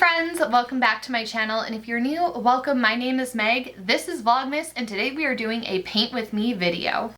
friends, welcome back to my channel, and if you're new, welcome. My name is Meg, this is Vlogmas, and today we are doing a paint with me video.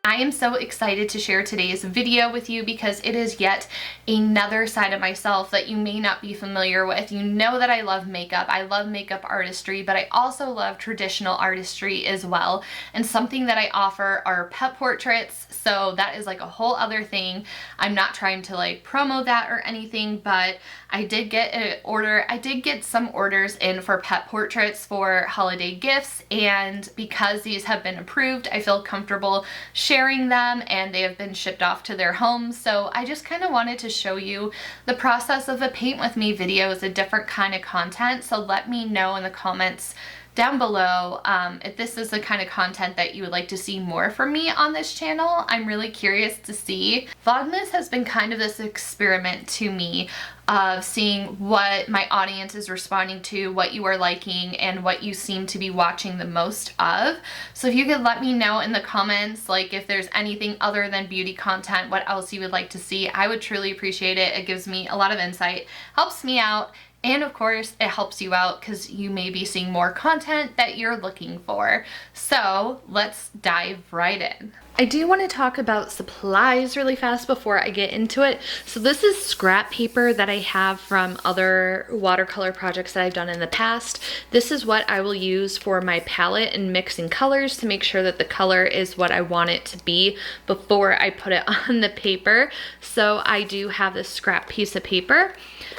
I am so excited to share today's video with you because it is yet another side of myself that you may not be familiar with. You know that I love makeup. I love makeup artistry, but I also love traditional artistry as well. And something that I offer are pet portraits. So that is like a whole other thing. I'm not trying to like promo that or anything, but I did get some orders in for pet portraits for holiday gifts, and because these have been approved, I feel comfortable sharing them and they have been shipped off to their homes. So I just kind of wanted to show you the process of a paint with me video is a different kind of content. So let me know in the comments down below if this is the kind of content that you would like to see more from me on this channel. I'm really curious to see. Vlogmas has been kind of this experiment to me of seeing what my audience is responding to, what you are liking, and what you seem to be watching the most of. So if you could let me know in the comments, like if there's anything other than beauty content, what else you would like to see, I would truly appreciate it. It gives me a lot of insight, helps me out, and of course, it helps you out because you may be seeing more content that you're looking for. So let's dive right in. I do want to talk about supplies really fast before I get into it. So this is scrap paper that I have from other watercolor projects that I've done in the past. This is what I will use for my palette and mixing colors to make sure that the color is what I want it to be before I put it on the paper. So I do have this scrap piece of paper.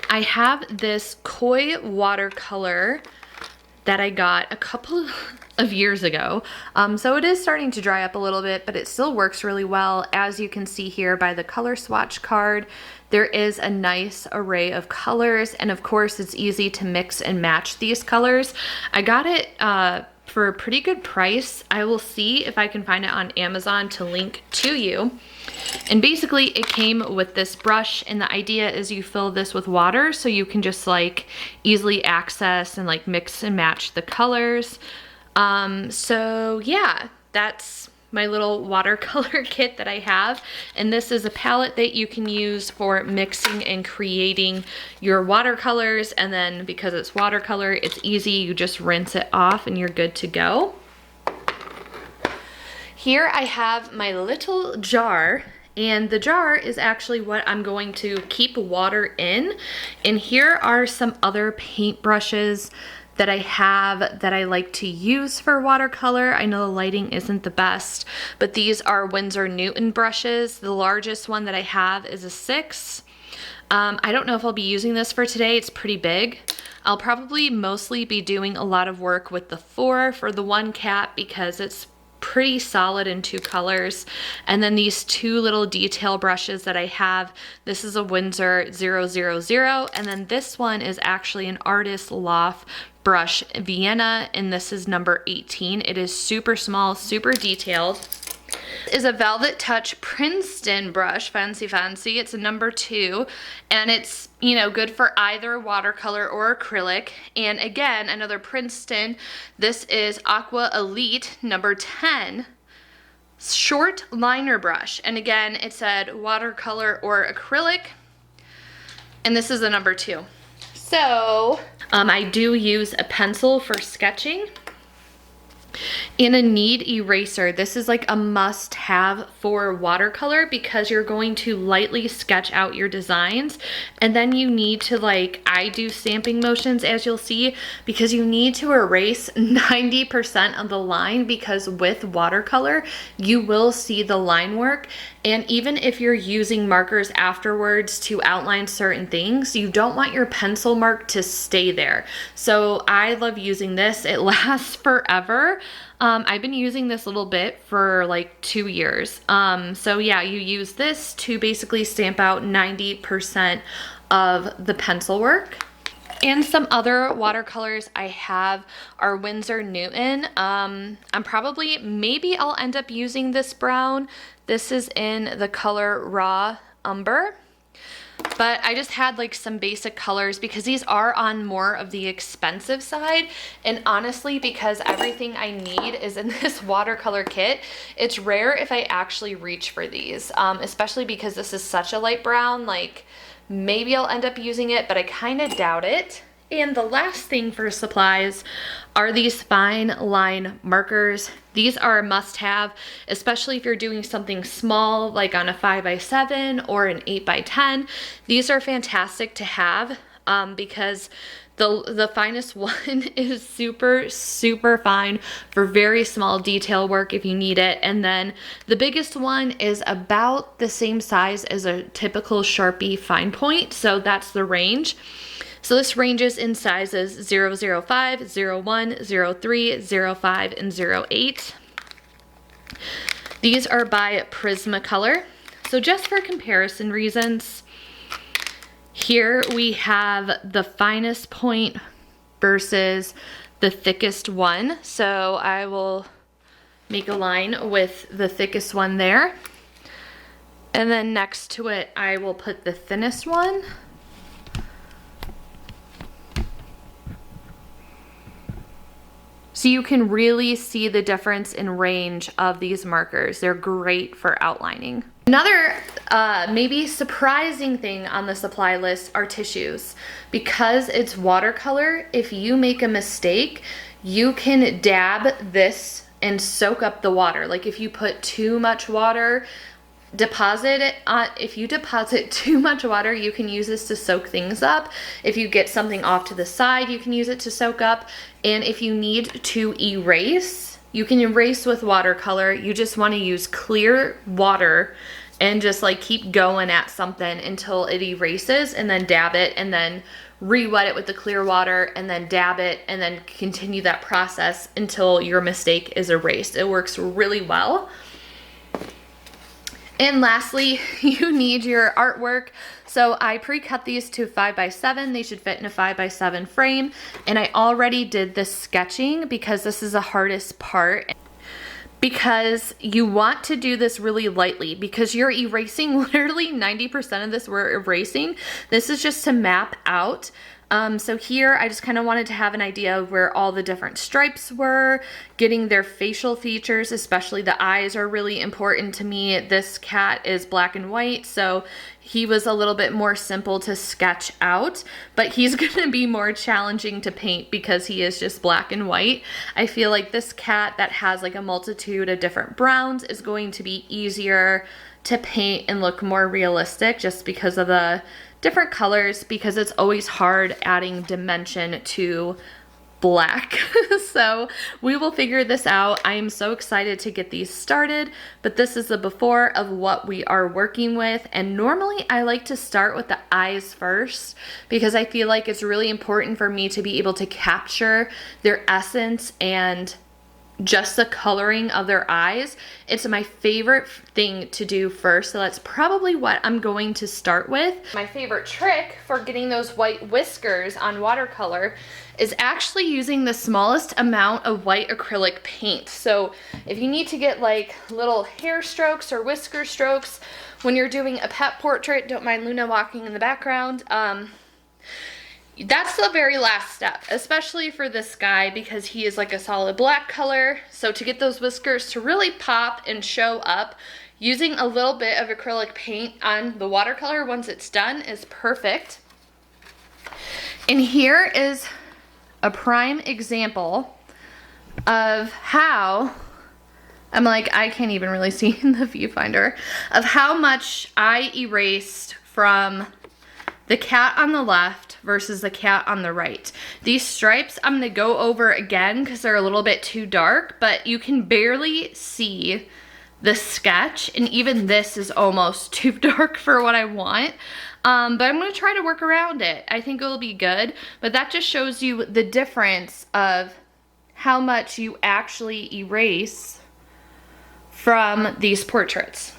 I have this koi watercolor that I got a couple of years ago. So it is starting to dry up a little bit, but it still works really well. As you can see here by the color swatch card, there is a nice array of colors, and of course it's easy to mix and match these colors. I got it for a pretty good price. I will see if I can find it on Amazon to link to you. And basically it came with this brush, and the idea is you fill this with water so you can just like easily access and like mix and match the colors. So yeah, that's my little watercolor kit that I have, and this is a palette that you can use for mixing and creating your watercolors, and then because it's watercolor, it's easy, you just rinse it off and you're good to go. Here I have my little jar, and the jar is actually what I'm going to keep water in, and here are some other paint brushes that I have that I like to use for watercolor. I know the lighting isn't the best, but these are Winsor Newton brushes. The largest one that I have is a 6. I don't know if I'll be using this for today. It's pretty big. I'll probably mostly be doing a lot of work with the 4 for the one cap because it's pretty solid in 2 colors. And then these 2 little detail brushes that I have, this is a Winsor 000, and then this one is actually an Artist Loft brush Vienna, and this is number 18. It is super small, super detailed. This is a Velvet Touch Princeton brush, fancy. It's a number 2, and it's, you know, good for either watercolor or acrylic. And again, another Princeton. This is Aqua Elite number 10. Short liner brush, and again, it said watercolor or acrylic, and this is a number 2. So I do use a pencil for sketching and a knead eraser. This is like a must-have for watercolor because you're going to lightly sketch out your designs, and then you need to, like, I do stamping motions, as you'll see, because you need to erase 90% of the line, because with watercolor you will see the line work, and even if you're using markers afterwards to outline certain things, you don't want your pencil mark to stay there. So I love using this. It lasts forever. I've been using this a little bit for like 2 years. So yeah, you use this to basically stamp out 90% of the pencil work. And some other watercolors I have are Winsor Newton. Maybe I'll end up using this brown. This is in the color Raw Umber. But I just had like some basic colors because these are on more of the expensive side. And honestly, because everything I need is in this watercolor kit, it's rare if I actually reach for these, especially because this is such a light brown. Like, maybe I'll end up using it, but I kind of doubt it. And the last thing for supplies are these fine line markers. These are a must-have, especially if you're doing something small like on a 5x7 or an 8x10. These are fantastic to have because the finest one is super, super fine for very small detail work if you need it. And then the biggest one is about the same size as a typical Sharpie fine point. So that's the range. So this ranges in sizes 005, 01, 03, 05, and 08. These are by Prismacolor. So just for comparison reasons, here we have the finest point versus the thickest one. So I will make a line with the thickest one there. And then next to it, I will put the thinnest one. So you can really see the difference in range of these markers. They're great for outlining. Another maybe surprising thing on the supply list are tissues. Because it's watercolor, if you make a mistake, you can dab this and soak up the water. Like if you put too much water, deposit it if you deposit too much water, you can use this to soak things up. If you get something off to the side, you can use it to soak up. And if you need to erase, you can erase with watercolor. You just want to use clear water and just like keep going at something until it erases, and then dab it, and then re-wet it with the clear water, and then dab it, and then continue that process until your mistake is erased. It works really well. And lastly, you need your artwork. So I pre-cut these to 5x7. They should fit in a 5x7 frame. And I already did the sketching because this is the hardest part. Because you want to do this really lightly because you're erasing literally 90% of this we're erasing. This is just to map out. So here I just kind of wanted to have an idea of where all the different stripes were, getting their facial features, especially the eyes are really important to me. This cat is black and white, so he was a little bit more simple to sketch out, but he's gonna be more challenging to paint because he is just black and white. I feel like this cat that has like a multitude of different browns is going to be easier to paint and look more realistic just because of the different colors, because it's always hard adding dimension to black. So we will figure this out. I am so excited to get these started, but this is the before of what we are working with. And normally I like to start with the eyes first because I feel like it's really important for me to be able to capture their essence and just the coloring of their eyes. It's my favorite thing to do first, so that's probably what I'm going to start with. My favorite trick for getting those white whiskers on watercolor is actually using the smallest amount of white acrylic paint. So if you need to get like little hair strokes or whisker strokes when you're doing a pet portrait, don't mind Luna walking in the background, that's the very last step, especially for this guy because he is like a solid black color. So to get those whiskers to really pop and show up, using a little bit of acrylic paint on the watercolor once it's done is perfect. And here is a prime example of how, I'm like, I can't even really see in the viewfinder, of how much I erased from the cat on the left versus the cat on the right. These stripes I'm gonna go over again because they're a little bit too dark, but you can barely see the sketch, and even this is almost too dark for what I want. But I'm gonna try to work around it. I think it'll be good, but that just shows you the difference of how much you actually erase from these portraits.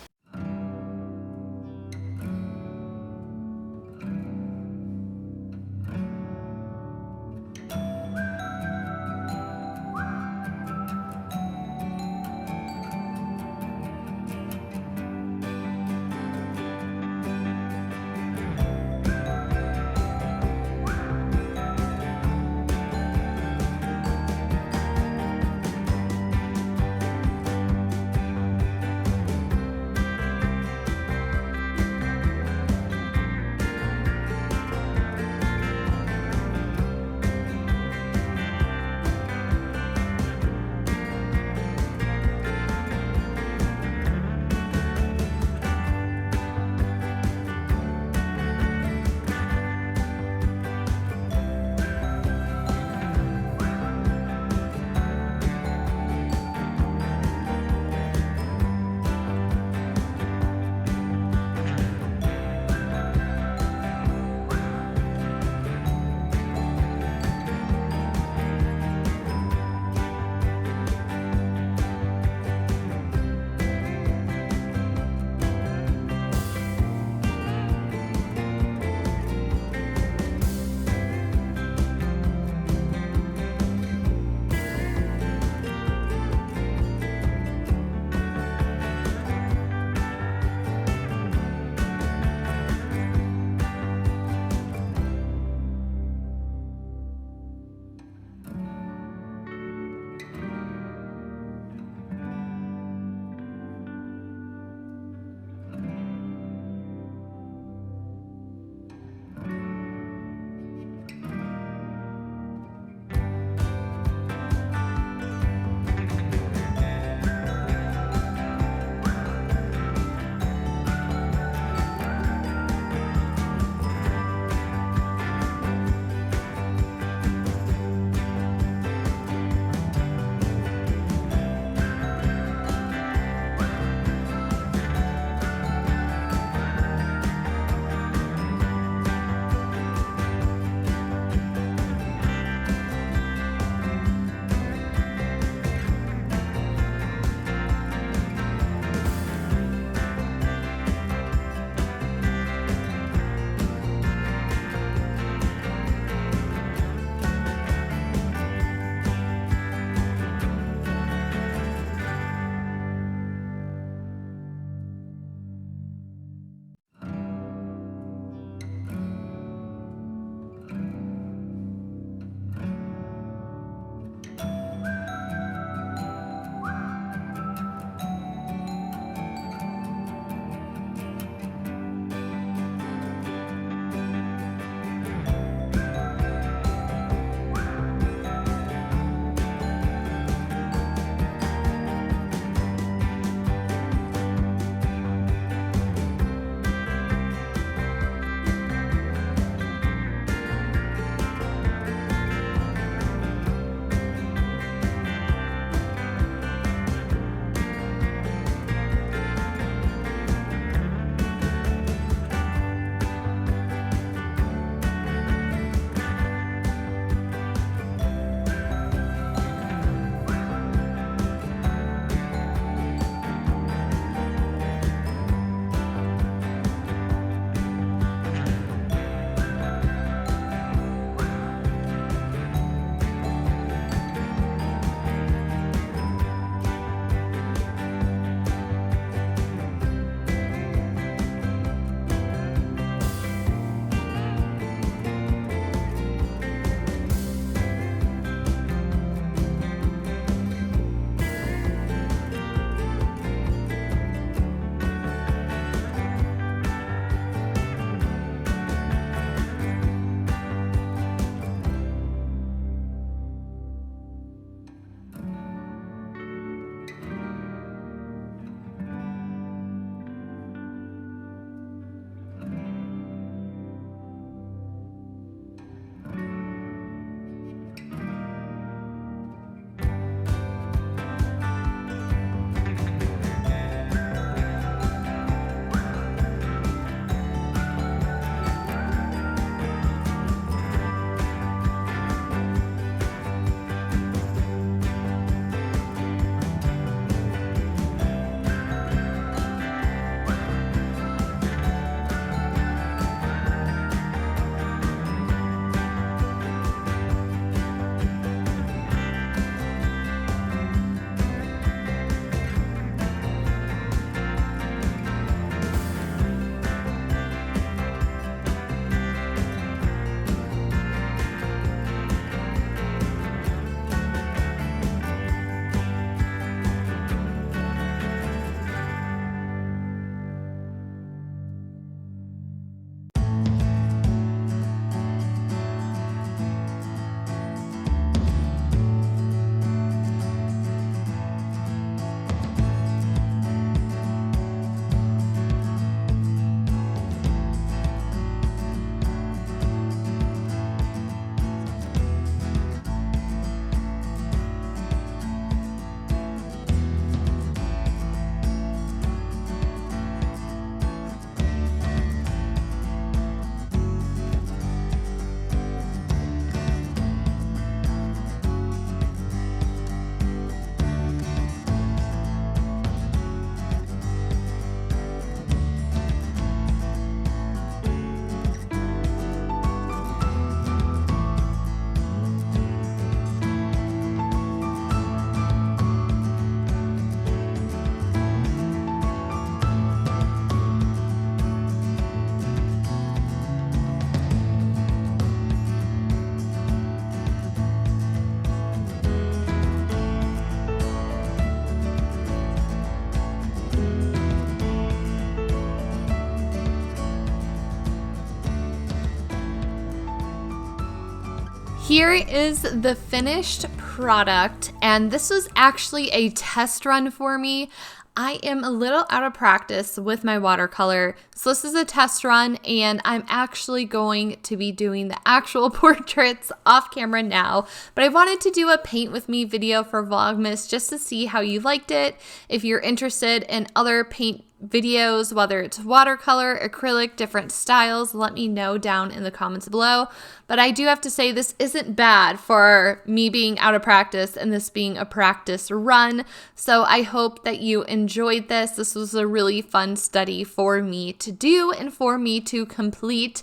Here is the finished product, and this was actually a test run for me. I am a little out of practice with my watercolor, so this is a test run, and I'm actually going to be doing the actual portraits off camera now, but I wanted to do a paint with me video for Vlogmas just to see how you liked it. If you're interested in other paint videos, whether it's watercolor, acrylic, different styles, let me know down in the comments below. But I do have to say this isn't bad for me being out of practice and this being a practice run. So I hope that you enjoyed this. This was a really fun study for me to do and for me to complete.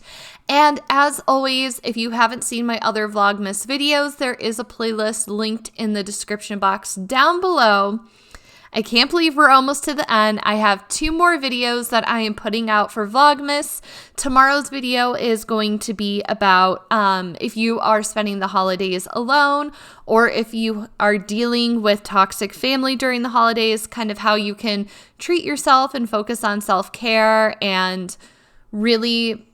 And as always, if you haven't seen my other Vlogmas videos, there is a playlist linked in the description box down below. I can't believe we're almost to the end. I have 2 more videos that I am putting out for Vlogmas. Tomorrow's video is going to be about if you are spending the holidays alone, or if you are dealing with toxic family during the holidays, kind of how you can treat yourself and focus on self-care and really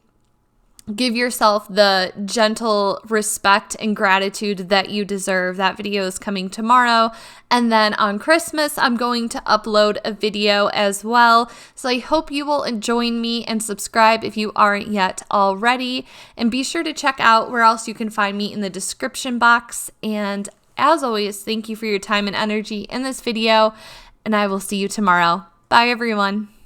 give yourself the gentle respect and gratitude that you deserve. That video is coming tomorrow. And then on Christmas, I'm going to upload a video as well. So I hope you will join me and subscribe if you aren't yet already. And be sure to check out where else you can find me in the description box. And as always, thank you for your time and energy in this video. And I will see you tomorrow. Bye, everyone.